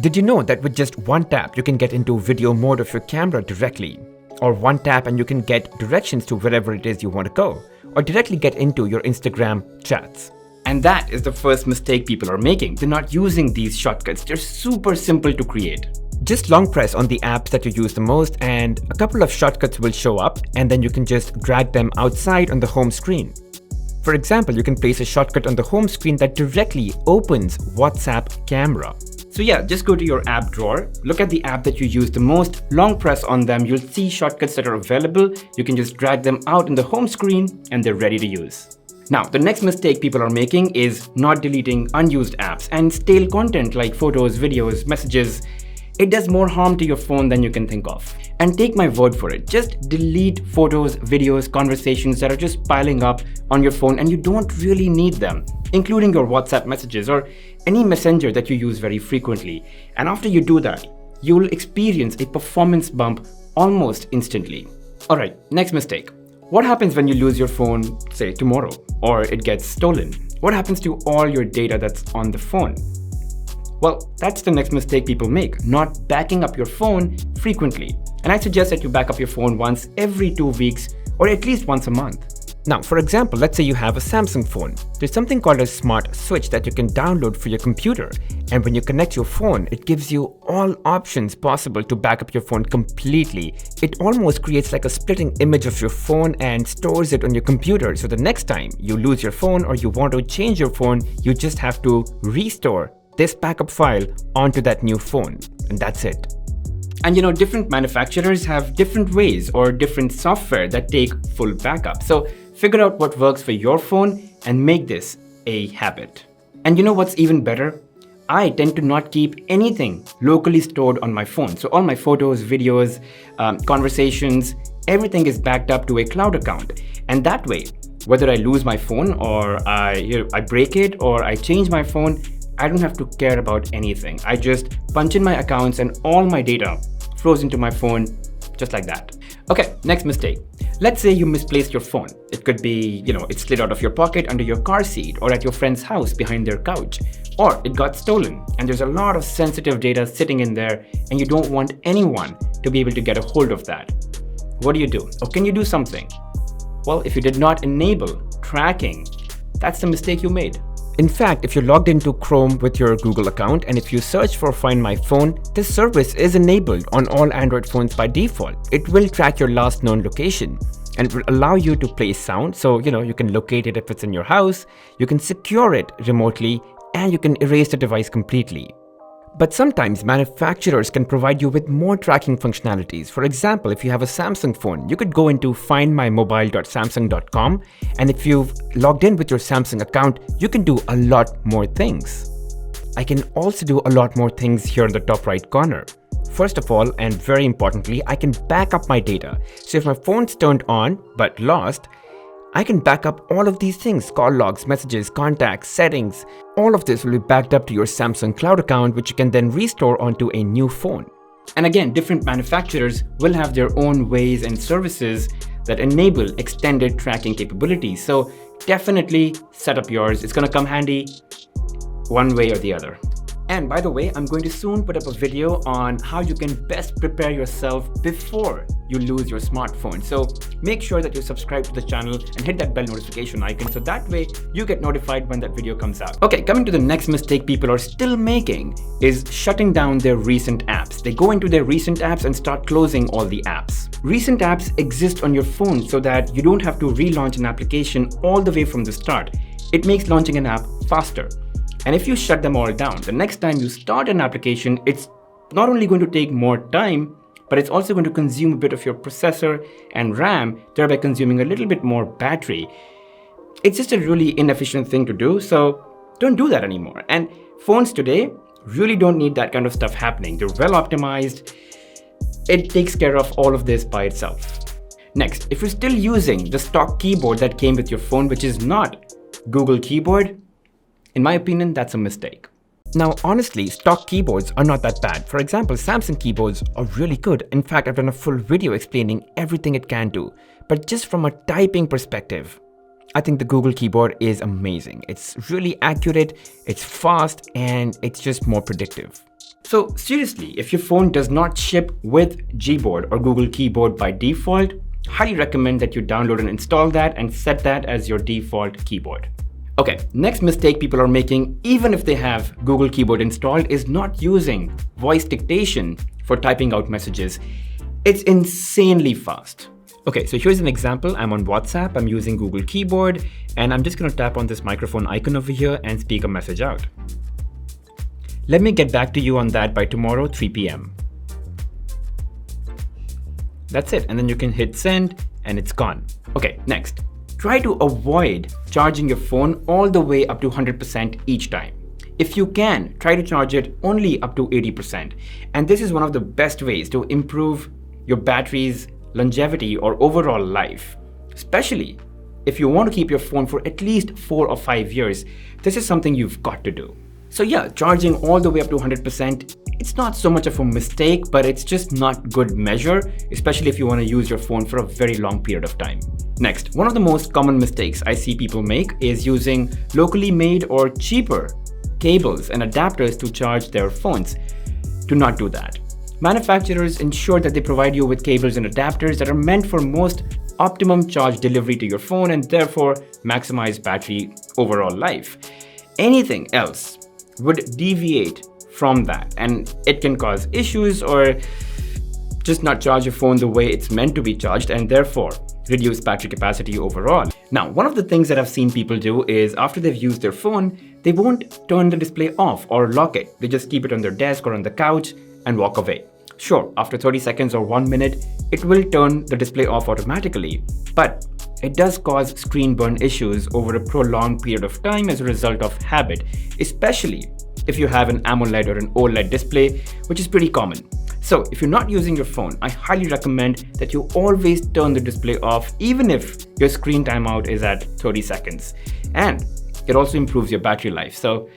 Did you know that with just one tap, you can get into video mode of your camera directly? Or one tap and you can get directions to wherever it is you want to go, or directly get into your Instagram chats. And that is the first mistake people are making. They're not using these shortcuts. They're super simple to create. Just long press on the apps that you use the most and a couple of shortcuts will show up, and then you can just drag them outside on the home screen. For example, you can place a shortcut on the home screen that directly opens WhatsApp camera. So yeah, just go to your app drawer, look at the app that you use the most, long press on them, you'll see shortcuts that are available. You can just drag them out in the home screen and they're ready to use. Now, the next mistake people are making is not deleting unused apps and stale content like photos, videos, messages. It does more harm to your phone than you can think of. And take my word for it, just delete photos, videos, conversations that are just piling up on your phone and you don't really need them, including your WhatsApp messages or any messenger that you use very frequently. And after you do that, you will experience a performance bump almost instantly. All right, next mistake. What happens when you lose your phone, say tomorrow, or it gets stolen? What happens to all your data that's on the phone? Well, that's the next mistake people make, not backing up your phone frequently. And I suggest that you back up your phone once every 2 weeks or at least once a month. Now, for example, let's say you have a Samsung phone. There's something called a smart switch that you can download for your computer. And when you connect your phone, it gives you all options possible to back up your phone completely. It almost creates like a splitting image of your phone and stores it on your computer. So the next time you lose your phone or you want to change your phone, you just have to restore this backup file onto that new phone, and that's it. And different manufacturers have different ways or different software that take full backup. So figure out what works for your phone and make this a habit. And what's even better? I tend to not keep anything locally stored on my phone. So all my photos, videos, conversations, everything is backed up to a cloud account. And that way, whether I lose my phone or I break it or I change my phone, I don't have to care about anything. I just punch in my accounts and all my data flows into my phone just like that. Okay, next mistake. Let's say you misplaced your phone. It could be, it slid out of your pocket under your car seat or at your friend's house behind their couch, or it got stolen and there's a lot of sensitive data sitting in there and you don't want anyone to be able to get a hold of that. What do you do? Or can you do something? Well, if you did not enable tracking, that's the mistake you made. In fact, if you're logged into Chrome with your Google account and if you search for Find My Phone, this service is enabled on all Android phones by default. It will track your last known location and it will allow you to play sound. So, you can locate it if it's in your house, you can secure it remotely, and you can erase the device completely. But sometimes manufacturers can provide you with more tracking functionalities. For example, if you have a Samsung phone, you could go into findmymobile.samsung.com, and if you've logged in with your Samsung account, you can do a lot more things. I can also do a lot more things here in the top right corner. First of all, and very importantly, I can back up my data. So if my phone's turned on but lost, I can back up all of these things: call logs, messages, contacts, settings. All of this will be backed up to your Samsung Cloud account, which you can then restore onto a new phone. And again, different manufacturers will have their own ways and services that enable extended tracking capabilities. So definitely set up yours. It's going to come handy one way or the other. And by the way, I'm going to soon put up a video on how you can best prepare yourself before you lose your smartphone. So make sure that you subscribe to the channel and hit that bell notification icon so that way you get notified when that video comes out. Okay, coming to the next mistake people are still making is shutting down their recent apps. They go into their recent apps and start closing all the apps. Recent apps exist on your phone so that you don't have to relaunch an application all the way from the start. It makes launching an app faster. And if you shut them all down, the next time you start an application, it's not only going to take more time, but it's also going to consume a bit of your processor and RAM, thereby consuming a little bit more battery. It's just a really inefficient thing to do, so don't do that anymore. And phones today really don't need that kind of stuff happening. They're well optimized. It takes care of all of this by itself. Next, if you're still using the stock keyboard that came with your phone, which is not Google Keyboard, in my opinion, that's a mistake. Now, honestly, stock keyboards are not that bad. For example, Samsung keyboards are really good. In fact, I've done a full video explaining everything it can do. But just from a typing perspective, I think the Google keyboard is amazing. It's really accurate, it's fast, and it's just more predictive. So seriously, if your phone does not ship with Gboard or Google Keyboard by default, highly recommend that you download and install that and set that as your default keyboard. Okay, next mistake people are making, even if they have Google Keyboard installed, is not using voice dictation for typing out messages. It's insanely fast. Okay, so here's an example. I'm on WhatsApp, I'm using Google Keyboard, and I'm just gonna tap on this microphone icon over here and speak a message out. Let me get back to you on that by tomorrow, 3 p.m. That's it, and then you can hit send and it's gone. Okay, next. Try to avoid charging your phone all the way up to 100% each time. If you can, try to charge it only up to 80%. And this is one of the best ways to improve your battery's longevity or overall life. Especially if you want to keep your phone for at least 4 or 5 years, this is something you've got to do. So yeah, charging all the way up to 100%, it's not so much of a mistake, but it's just not good measure, especially if you want to use your phone for a very long period of time. Next, one of the most common mistakes I see people make is using locally made or cheaper cables and adapters to charge their phones. Do not do that. Manufacturers ensure that they provide you with cables and adapters that are meant for most optimum charge delivery to your phone and therefore maximize battery overall life. Anything else would deviate from that, and it can cause issues or just not charge your phone the way it's meant to be charged and therefore reduce battery capacity overall. Now, one of the things that I've seen people do is after they've used their phone, they won't turn the display off or lock it. They just keep it on their desk or on the couch and walk away. Sure, after 30 seconds or 1 minute, it will turn the display off automatically, but it does cause screen burn issues over a prolonged period of time as a result of habit, especially if you have an AMOLED or an OLED display, which is pretty common. So if you're not using your phone, I highly recommend that you always turn the display off, even if your screen timeout is at 30 seconds. And it also improves your battery life, so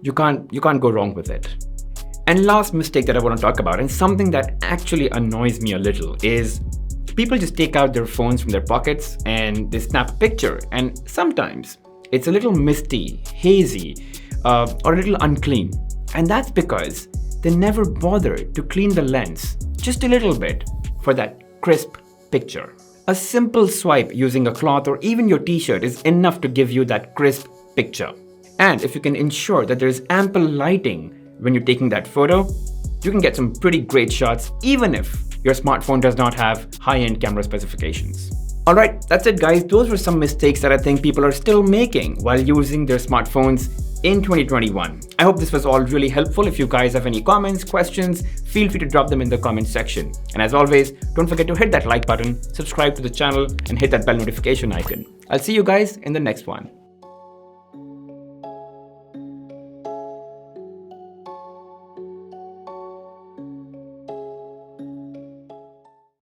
you can't go wrong with it. And last mistake that I want to talk about, and something that actually annoys me a little, is people just take out their phones from their pockets and they snap a picture, and sometimes it's a little misty, hazy, or a little unclean. And that's because they never bother to clean the lens just a little bit for that crisp picture. A simple swipe using a cloth or even your t-shirt is enough to give you that crisp picture. And if you can ensure that there is ample lighting when you're taking that photo, you can get some pretty great shots even if your smartphone does not have high-end camera specifications. Alright, that's it guys. Those were some mistakes that I think people are still making while using their smartphones in 2021. I hope this was all really helpful. If you guys have any comments, questions, feel free to drop them in the comment section. And as always, don't forget to hit that like button, subscribe to the channel, and hit that bell notification icon. I'll see you guys in the next one.